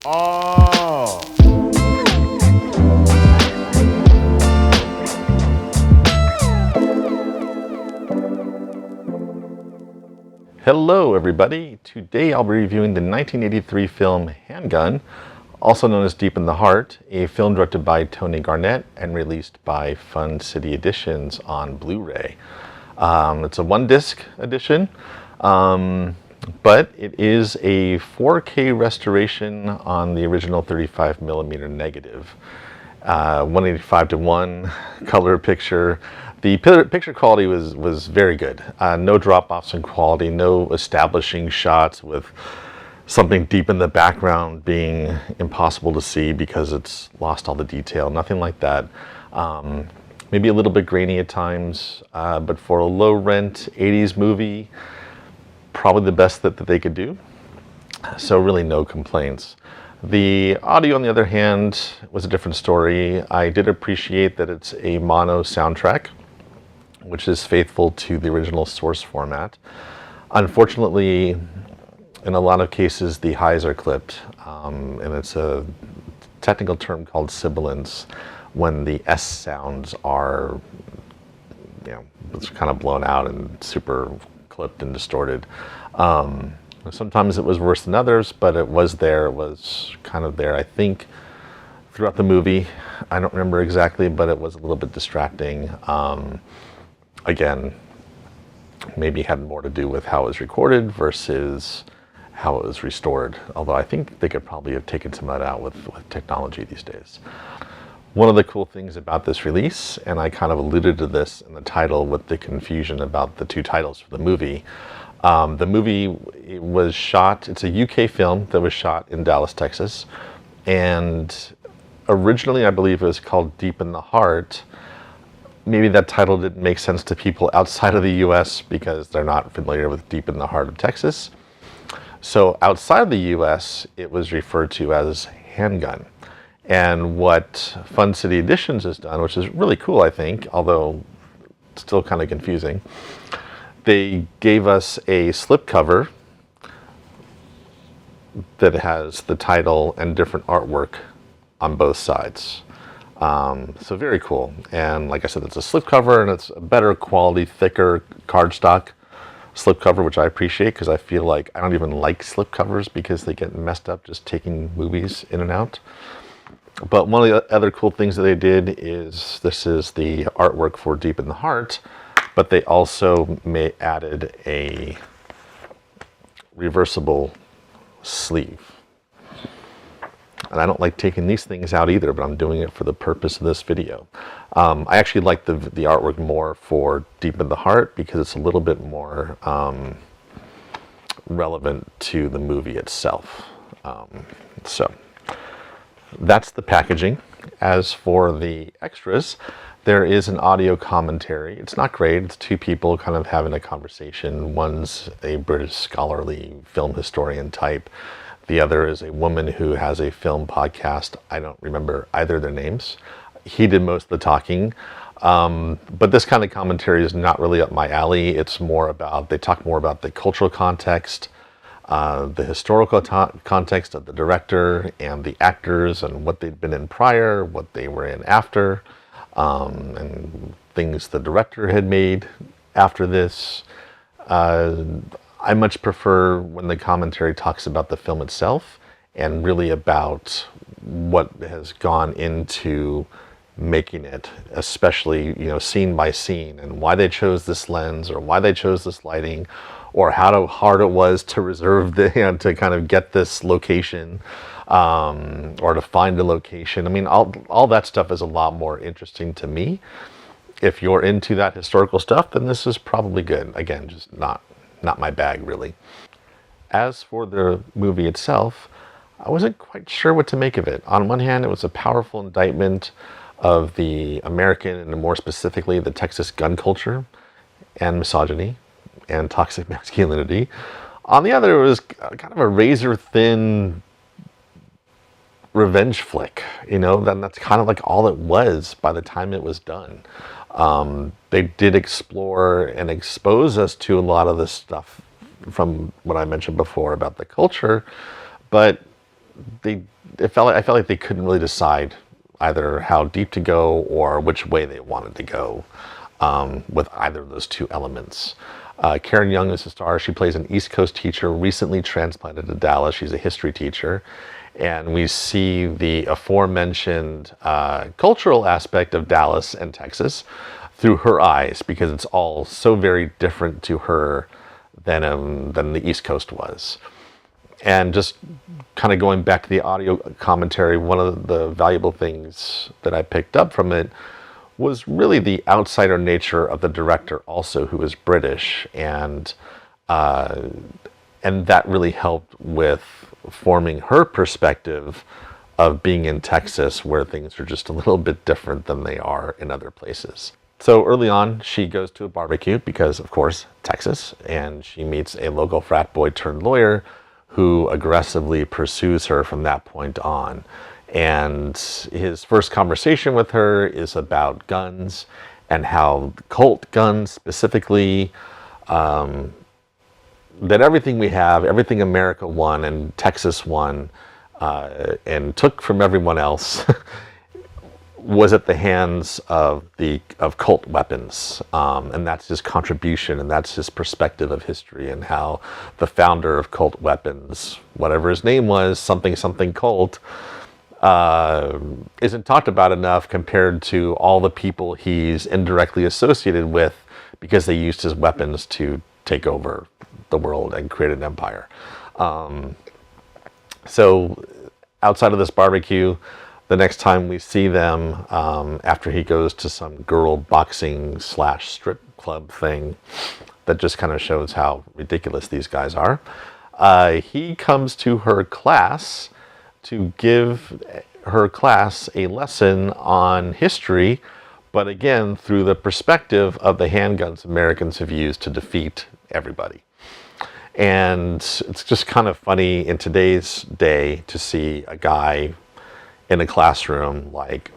Oh. Hello everybody. Today I'll be reviewing the 1983 film Handgun, also known as Deep in the Heart, a film directed by Tony Garnett and released by Fun City Editions on Blu-ray. It's a one-disc edition, but it is a 4K restoration on the original 35mm negative. 185 to 1 color picture. The picture quality was very good. No drop-offs in quality, no establishing shots with something deep in the background being impossible to see because it's lost all the detail, nothing like that. Maybe a little bit grainy at times, but for a low-rent 80s movie, probably the best that they could do. So really no complaints. The audio, on the other hand, was a different story. I did appreciate that it's a mono soundtrack, which is faithful to the original source format. Unfortunately, in a lot of cases, the highs are clipped, and it's a technical term called sibilance, when the S sounds are, it's kind of blown out and super clipped and distorted. Sometimes it was worse than others, but it was kind of there, I think, throughout the movie. I don't remember exactly, but it was a little bit distracting. Again, maybe had more to do with how it was recorded versus how it was restored, although I think they could probably have taken some of that out with technology these days. One of the cool things about this release, and I kind of alluded to this in the title with the confusion about the two titles for the movie, was shot, it's a UK film that was shot in Dallas, Texas, and originally I believe it was called Deep in the Heart. Maybe that title didn't make sense to people outside of the US because they're not familiar with Deep in the Heart of Texas. So outside of the US, it was referred to as Handgun. And what Fun City Editions has done, which is really cool, I think, although still kind of confusing, they gave us a slipcover that has the title and different artwork on both sides. So very cool. And like I said, it's a slipcover and it's a better quality, thicker cardstock slipcover, which I appreciate because I feel like I don't even like slipcovers because they get messed up just taking movies in and out. But one of the other cool things that they did is this is the artwork for Deep in the Heart, but they also added a reversible sleeve. And I don't like taking these things out either, but I'm doing it for the purpose of this video. I actually like the artwork more for Deep in the Heart because it's a little bit more relevant to the movie itself. So that's the packaging. As for the extras, there is an audio commentary. It's not great. It's two people kind of having a conversation. One's a British scholarly film historian type. The other is a woman who has a film podcast. I don't remember either of their names. He did most of the talking. But this kind of commentary is not really up my alley. It's more about, they talk more about the cultural context, the historical context of the director and the actors and what they'd been in prior, what they were in after, and things the director had made after this. I much prefer when the commentary talks about the film itself and really about what has gone into making it, especially, scene by scene, and why they chose this lens or why they chose this lighting or how hard it was to reserve to kind of get this location, or to find a location. I mean, all that stuff is a lot more interesting to me. If you're into that historical stuff, then this is probably good. Again, just not my bag, really. As for the movie itself, I wasn't quite sure what to make of it. On one hand, it was a powerful indictment of the American, and more specifically, the Texas gun culture and misogyny and toxic masculinity. On the other, it was kind of a razor-thin revenge flick, that's kind of like all it was by the time it was done. They did explore and expose us to a lot of this stuff from what I mentioned before about the culture, but I felt like they couldn't really decide either how deep to go or which way they wanted to go with either of those two elements. Karen Young is a star. She plays an East Coast teacher recently transplanted to Dallas. She's a history teacher. And we see the aforementioned cultural aspect of Dallas and Texas through her eyes, because it's all so very different to her than the East Coast was. And just kind of going back to the audio commentary, one of the valuable things that I picked up from it was really the outsider nature of the director also, who is British, and that really helped with forming her perspective of being in Texas, where things are just a little bit different than they are in other places. So early on, she goes to a barbecue because, of course, Texas, and she meets a local frat boy turned lawyer who aggressively pursues her from that point on. And his first conversation with her is about guns and how Colt guns specifically, that everything we have, everything America won and Texas won and took from everyone else was at the hands of Colt weapons, and that's his contribution, and that's his perspective of history, and how the founder of Colt weapons, whatever his name was, something Colt, isn't talked about enough compared to all the people he's indirectly associated with, because they used his weapons to take over the world and create an empire. So outside of this barbecue, the next time we see them, after he goes to some girl boxing / strip club thing that just kind of shows how ridiculous these guys are, he comes to her class to give her class a lesson on history, but again, through the perspective of the handguns Americans have used to defeat everybody. And it's just kind of funny in today's day to see a guy in a classroom like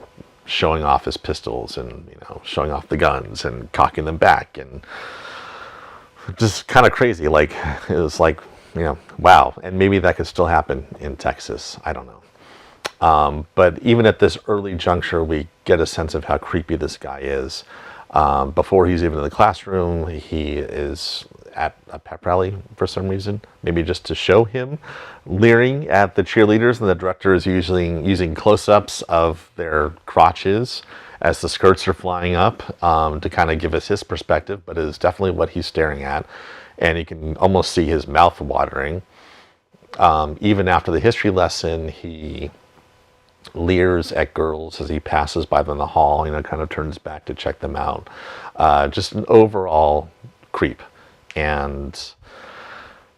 showing off his pistols and, you know, showing off the guns and cocking them back, and just kind of crazy. Like, it was like, you know, wow. And maybe that could still happen in Texas. I don't know. But even at this early juncture, we get a sense of how creepy this guy is. Before he's even in the classroom, he is at a pep rally for some reason, maybe just to show him, leering at the cheerleaders, and the director is using close-ups of their crotches as the skirts are flying up, to kind of give us his perspective, but it is definitely what he's staring at, and you can almost see his mouth watering. Even after the history lesson, he leers at girls as he passes by them in the hall, you know, kind of turns back to check them out. Just an overall creep. And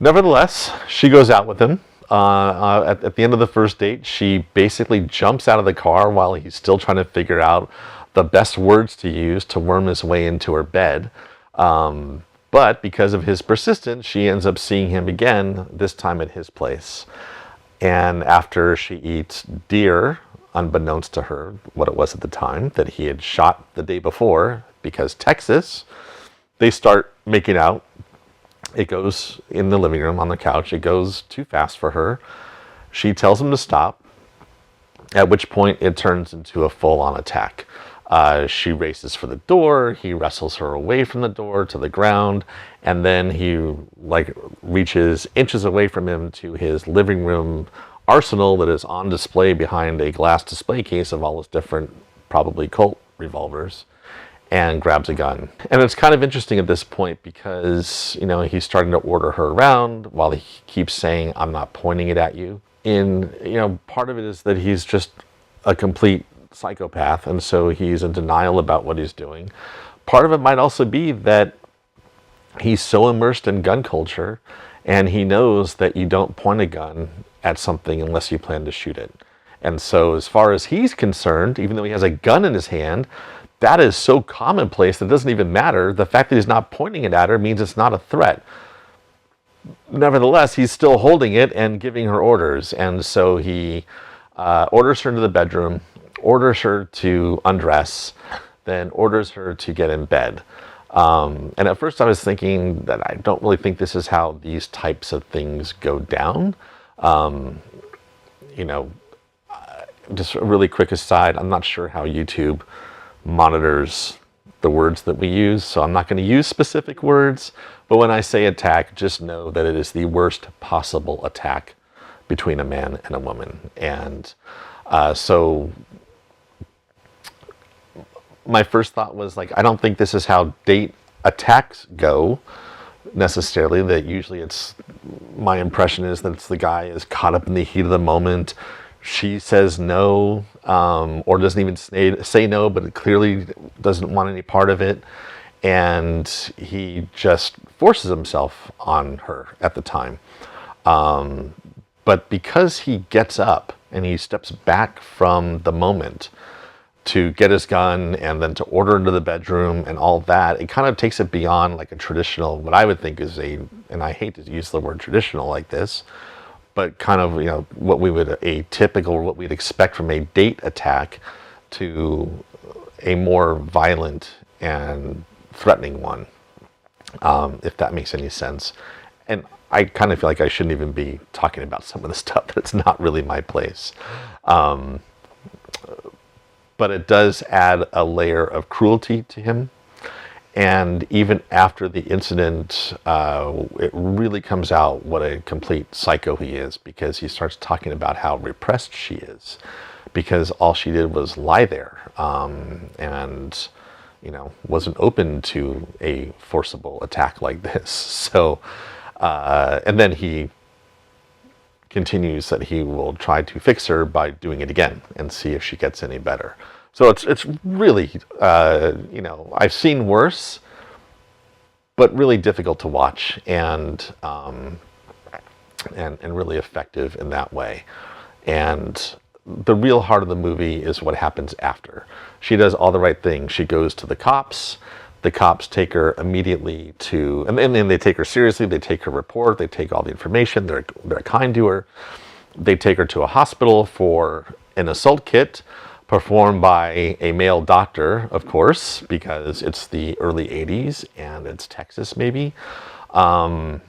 nevertheless, she goes out with him. At the end of the first date, she basically jumps out of the car while he's still trying to figure out the best words to use to worm his way into her bed. But because of his persistence, she ends up seeing him again, this time at his place. And after she eats deer, unbeknownst to her what it was at the time, that he had shot the day before, because Texas, they start making out. It goes in the living room on the couch. It goes too fast for her. She tells him to stop, at which point it turns into a full-on attack. She races for the door. He wrestles her away from the door to the ground, and then he reaches inches away from him to his living room arsenal that is on display behind a glass display case of all his different, probably Colt revolvers, and grabs a gun. And it's kind of interesting at this point because, you know, he's starting to order her around while he keeps saying, "I'm not pointing it at you." You know, part of it is that he's just a complete psychopath, and so he's in denial about what he's doing. Part of it might also be that he's so immersed in gun culture, and he knows that you don't point a gun at something unless you plan to shoot it. And so as far as he's concerned, even though he has a gun in his hand, that is so commonplace that it doesn't even matter. The fact that he's not pointing it at her means it's not a threat. Nevertheless, he's still holding it and giving her orders. And so he orders her into the bedroom, orders her to undress, then orders her to get in bed. And at first I was thinking that I don't really think this is how these types of things go down. you know, just a really quick aside, I'm not sure how YouTube monitors the words that we use, so I'm not going to use specific words, but when I say attack, just know that it is the worst possible attack between a man and a woman. And so my first thought was like, I don't think this is how date attacks go necessarily. That usually it's, my impression is that it's the guy is caught up in the heat of the moment. She says no, or doesn't even say no, but it clearly doesn't want any part of it. And he just forces himself on her at the time. But because he gets up and he steps back from the moment to get his gun and then to order into the bedroom and all that, it kind of takes it beyond like a traditional, what I would think is and I hate to use the word traditional like this, but kind of, you know, what we would, a typical, what we'd expect from a date attack, to a more violent and threatening one, if that makes any sense. And I kind of feel like I shouldn't even be talking about some of the stuff that's not really my place. But it does add a layer of cruelty to him. And even after the incident, it really comes out what a complete psycho he is, because he starts talking about how repressed she is, because all she did was lie there, and, you know, wasn't open to a forcible attack like this. So, and then he continues that he will try to fix her by doing it again and see if she gets any better. So it's really, you know, I've seen worse, but really difficult to watch, and really effective in that way. And the real heart of the movie is what happens after. She does all the right things. She goes to the cops. The cops take her immediately to, and then they take her seriously. They take her report. They take all the information. They're kind to her. They take her to a hospital for an assault kit performed by a male doctor, of course, because it's the early 80s and it's Texas maybe. But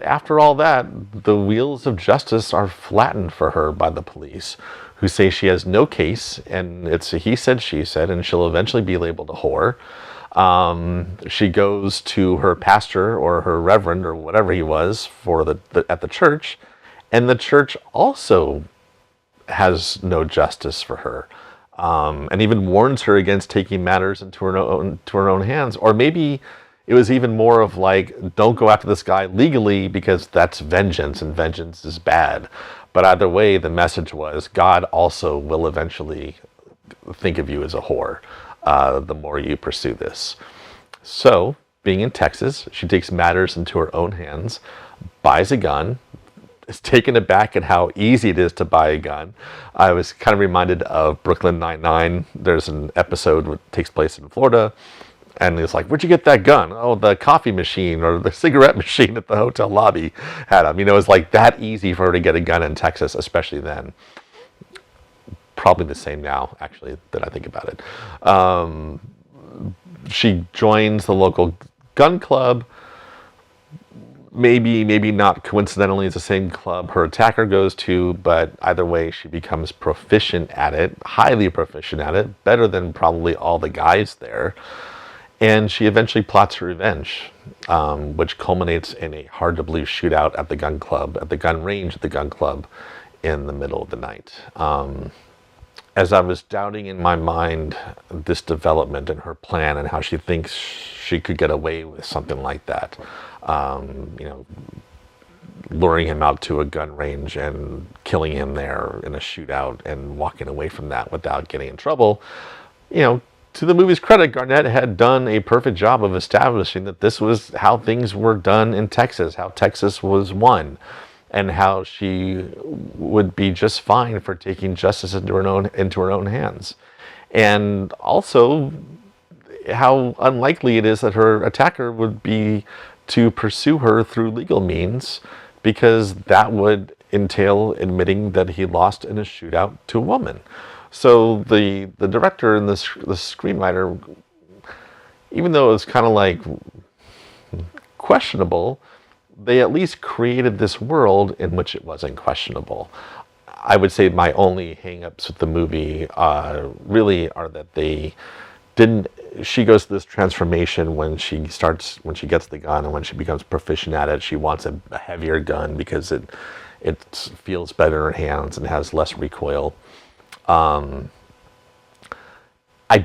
after all that, the wheels of justice are flattened for her by the police, who say she has no case, and it's a he said, she said, and she'll eventually be labeled a whore. She goes to her pastor or her reverend or whatever he was for at the church, and the church also has no justice for her, and even warns her against taking matters into her own hands. Or maybe it was even more of like, don't go after this guy legally because that's vengeance, and vengeance is bad. But either way, the message was God also will eventually think of you as a whore, the more you pursue this. So, being in Texas, she takes matters into her own hands, buys a gun, is taken aback at how easy it is to buy a gun. I was kind of reminded of Brooklyn Nine-Nine. There's an episode that takes place in Florida, and it's like, where'd you get that gun? Oh, the coffee machine or the cigarette machine at the hotel lobby had them. You know, it's like that easy for her to get a gun in Texas, especially then. Probably the same now, actually, that I think about it. She joins the local gun club. Maybe not coincidentally, it's the same club her attacker goes to, but either way, she becomes proficient at it, highly proficient at it, better than probably all the guys there. And she eventually plots her revenge, which culminates in a hard-to-believe shootout at the gun club, at the gun range at the gun club in the middle of the night. As I was doubting in my mind this development and her plan and how she thinks she could get away with something like that, you know, luring him out to a gun range and killing him there in a shootout and walking away from that without getting in trouble, you know, to the movie's credit, Garnett had done a perfect job of establishing that this was how things were done in Texas, how Texas was won, and how she would be just fine for taking justice into her own hands. And also how unlikely it is that her attacker would be to pursue her through legal means, because that would entail admitting that he lost in a shootout to a woman. So the director and the screenwriter, even though it was kind of like questionable, they at least created this world in which it wasn't questionable. I would say my only hang-ups with the movie really are that they didn't. She goes through this transformation when she gets the gun, and when she becomes proficient at it, she wants a heavier gun because it feels better in her hands and has less recoil. I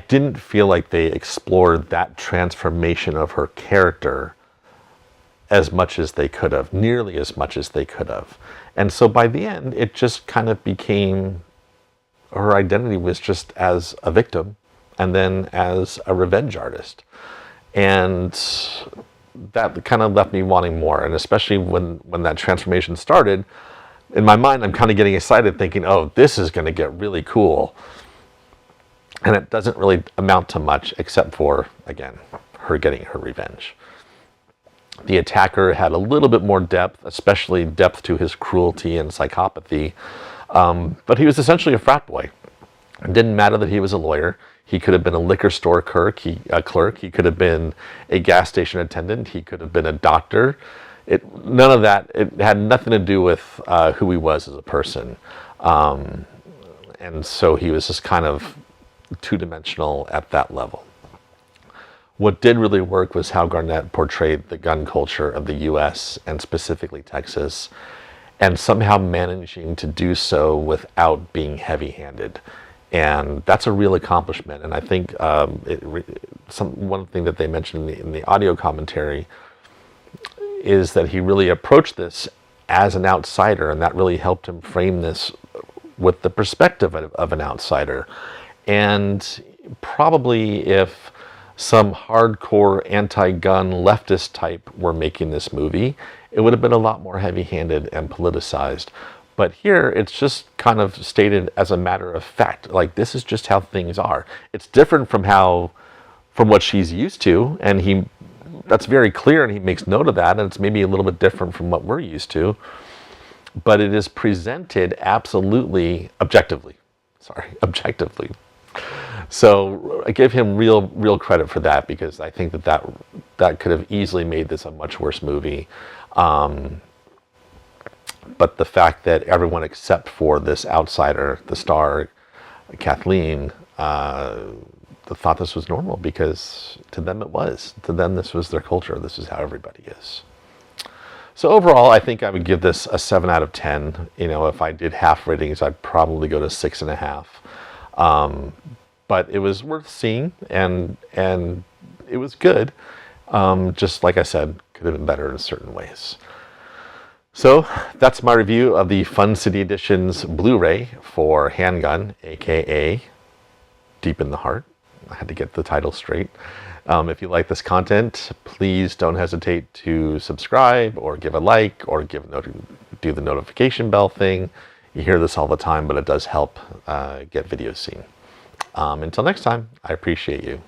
didn't feel like they explored that transformation of her character as much as they could have, nearly as much as they could have. And so by the end, it just kind of became, her identity was just as a victim and then as a revenge artist. And that kind of left me wanting more. And especially when that transformation started, in my mind, I'm kind of getting excited thinking, oh, this is going to get really cool. And it doesn't really amount to much except for, again, her getting her revenge. The attacker had a little bit more depth, especially depth to his cruelty and psychopathy. But he was essentially a frat boy. It didn't matter that he was a lawyer. He could have been a liquor store clerk. He could have been a gas station attendant. He could have been a doctor. None of that. It had nothing to do with who he was as a person. And so he was just kind of two-dimensional at that level. What did really work was how Garnett portrayed the gun culture of the US and specifically Texas, and somehow managing to do so without being heavy-handed. And that's a real accomplishment. And I think one thing that they mentioned in the audio commentary is that he really approached this as an outsider, and that really helped him frame this with the perspective of an outsider. And probably if some hardcore anti-gun leftist type were making this movie, it would have been a lot more heavy-handed and politicized. But here, it's just kind of stated as a matter of fact, like this is just how things are. It's different from what she's used to, and that's very clear, and he makes note of that, and it's maybe a little bit different from what we're used to. But it is presented absolutely objectively. So I give him real credit for that, because I think that could have easily made this a much worse movie. But the fact that everyone except for this outsider, the star, Kathleen, thought this was normal, because to them it was. To them, this was their culture. This is how everybody is. So overall, I think I would give this a 7 out of 10. You know, if I did half ratings, I'd probably go to 6.5. But it was worth seeing, and it was good. Just like I said, could have been better in certain ways. So that's my review of the Fun City Edition's Blu-ray for Handgun, aka Deep in the Heart. I had to get the title straight. If you like this content, please don't hesitate to subscribe or give a like or do the notification bell thing. You hear this all the time, but it does help get videos seen. Until next time, I appreciate you.